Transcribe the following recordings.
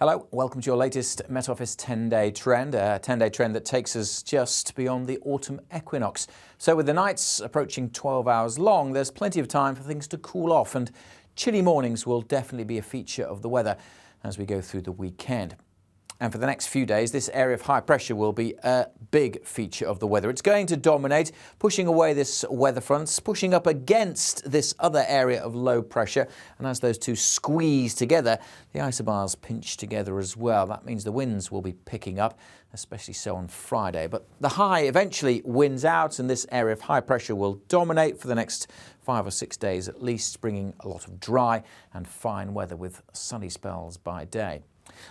Hello, welcome to your latest Met Office 10-day trend, a 10-day trend that takes us just beyond the autumn equinox. So with the nights approaching 12 hours long, there's plenty of time for things to cool off, and chilly mornings will definitely be a feature of the weather as we go through the weekend. And for the next few days, this area of high pressure will be a big feature of the weather. It's going to dominate, pushing away this weather front, pushing up against this other area of low pressure. And as those two squeeze together, the isobars pinch together as well. That means the winds will be picking up, especially so on Friday. But the high eventually wins out, and this area of high pressure will dominate for the next 5 or 6 days at least, bringing a lot of dry and fine weather with sunny spells by day.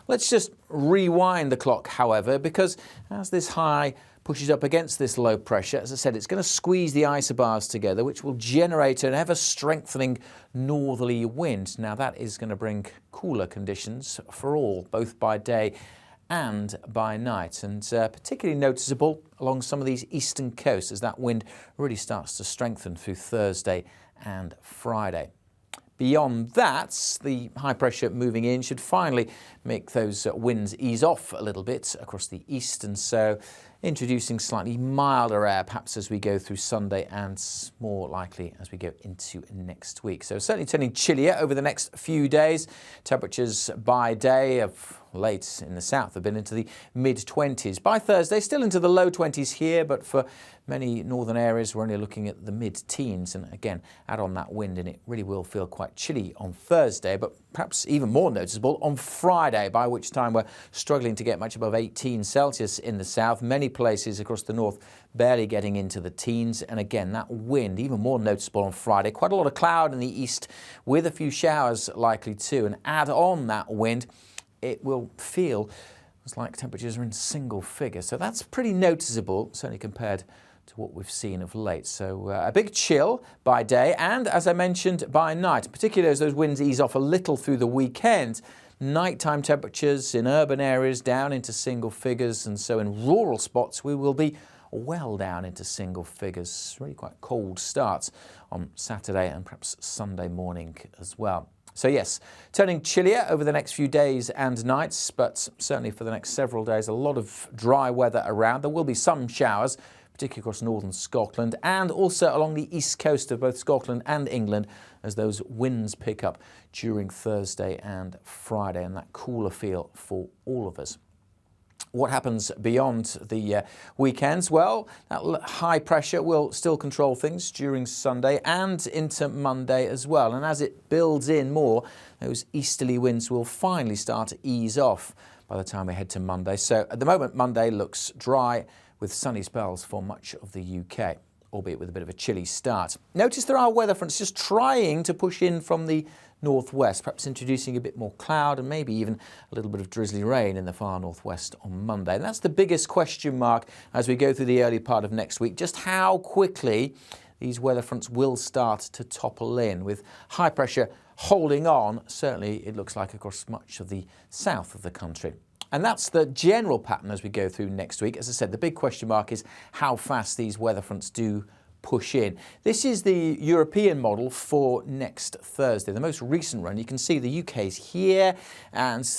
Let's just rewind the clock, however, because as this high pushes up against this low pressure, as I said, it's going to squeeze the isobars together, which will generate an ever-strengthening northerly wind. Now, that is going to bring cooler conditions for all, both by day and by night, and particularly noticeable along some of these eastern coasts as that wind really starts to strengthen through Thursday and Friday. Beyond that, the high pressure moving in should finally make those winds ease off a little bit across the east, and so introducing slightly milder air perhaps as we go through Sunday and more likely as we go into next week. So certainly turning chillier over the next few days. Temperatures by day of late in the south have been into the mid-20s. By Thursday, still into the low 20s here, but for many northern areas, we're only looking at the mid-teens. And again, add on that wind and it really will feel quite chilly on Thursday, but perhaps even more noticeable on Friday, by which time we're struggling to get much above 18 Celsius in the south. Many places across the north barely getting into the teens. And again, that wind even more noticeable on Friday. Quite a lot of cloud in the east with a few showers likely too. And add on that wind, it will feel like temperatures are in single figures. So that's pretty noticeable, certainly compared to what we've seen of late. So a big chill by day and, as I mentioned, by night, particularly as those winds ease off a little through the weekend. Nighttime temperatures in urban areas down into single figures, and so in rural spots we will be well down into single figures. Really quite cold starts on Saturday and perhaps Sunday morning as well. So yes, turning chillier over the next few days and nights, but certainly for the next several days, a lot of dry weather around. There will be some showers, particularly across northern Scotland and also along the east coast of both Scotland and England as those winds pick up during Thursday and Friday, and that cooler feel for all of us. What happens beyond the weekends? Well, that high pressure will still control things during Sunday and into Monday as well. And as it builds in more, those easterly winds will finally start to ease off by the time we head to Monday. So at the moment, Monday looks dry with sunny spells for much of the UK, albeit with a bit of a chilly start. Notice there are weather fronts just trying to push in from the northwest, perhaps introducing a bit more cloud and maybe even a little bit of drizzly rain in the far northwest on Monday. And that's the biggest question mark as we go through the early part of next week, just how quickly these weather fronts will start to topple in, with high pressure holding on, certainly it looks like across much of the south of the country. And that's the general pattern as we go through next week. As I said, the big question mark is how fast these weather fronts do push in. This is the European model for next Thursday, the most recent run. You can see the UK's here, and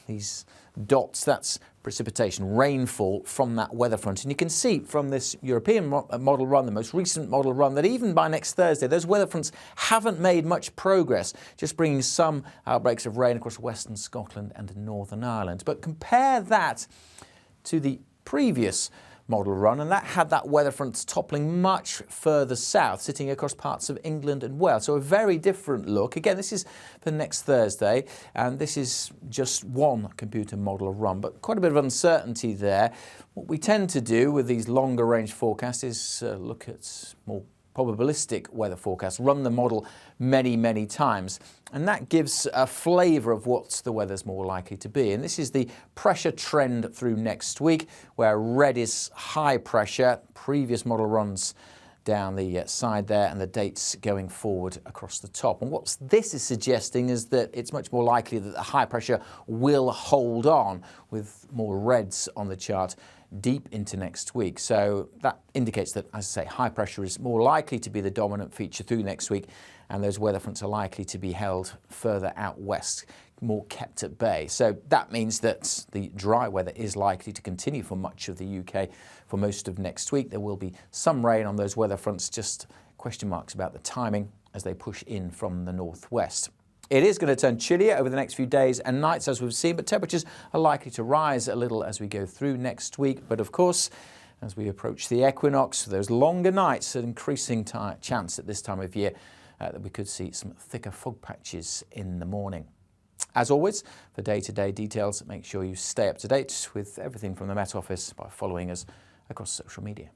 these dots, that's precipitation, rainfall from that weather front. And you can see from this European model run, the most recent model run, that even by next Thursday, those weather fronts haven't made much progress, just bringing some outbreaks of rain across western Scotland and Northern Ireland. But compare that to the previous model run, and that had that weather front toppling much further south, sitting across parts of England and Wales. So a very different look. Again, this is for next Thursday, and this is just one computer model run, but quite a bit of uncertainty there. What we tend to do with these longer range forecasts is look at more probabilistic weather forecasts, run the model many times, and that gives a flavour of what the weather's more likely to be. And this is the pressure trend through next week, where red is high pressure, previous model runs down the side there, and the dates going forward across the top. And what this is suggesting is that it's much more likely that the high pressure will hold on, with more reds on the chart deep into next week. So that indicates that, as I say, high pressure is more likely to be the dominant feature through next week, and those weather fronts are likely to be held further out west, more kept at bay. So that means that the dry weather is likely to continue for much of the UK for most of next week. There will be some rain on those weather fronts, just question marks about the timing as they push in from the northwest. It is going to turn chillier over the next few days and nights, as we've seen, but temperatures are likely to rise a little as we go through next week. But of course, as we approach the equinox, those longer nights, an increasing chance at this time of year that we could see some thicker fog patches in the morning. As always, for day-to-day details, make sure you stay up to date with everything from the Met Office by following us across social media.